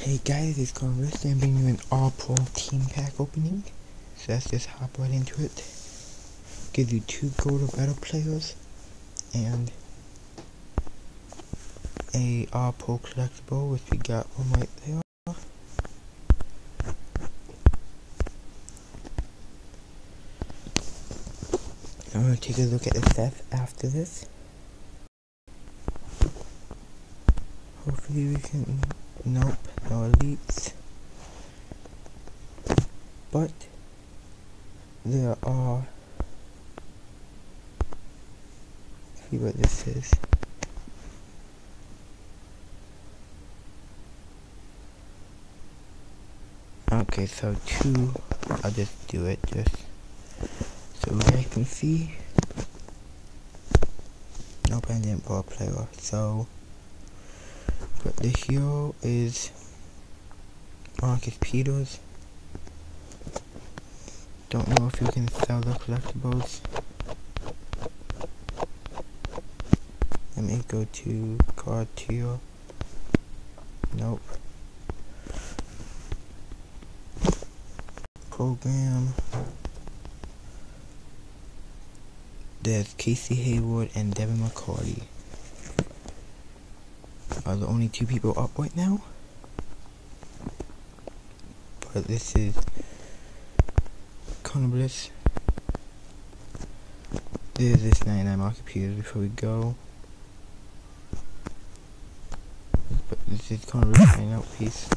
Hey guys, it's Converse and I'm bringing you an all-pro team pack opening. So let's just hop right into it. Gives you 2 gold or better players and a all-pro collectible, which we got one right there. I'm going to take a look at the stats after this. Hopefully we can... Nope, no elites. But there are... Let's see what this is. Okay, so 2, I'll just do it just so you guys can see. Nope, I didn't ball player. So, but the hero is Marcus Peters. Don't know if you can sell the collectibles. Let me go to card tier. Nope. Program. There's Casey Hayward and Devin McCarty. Are the only 2 people up right now. But this is Connor. There's this 99 Market Peters before we go. But this is Connor signing out. Peace.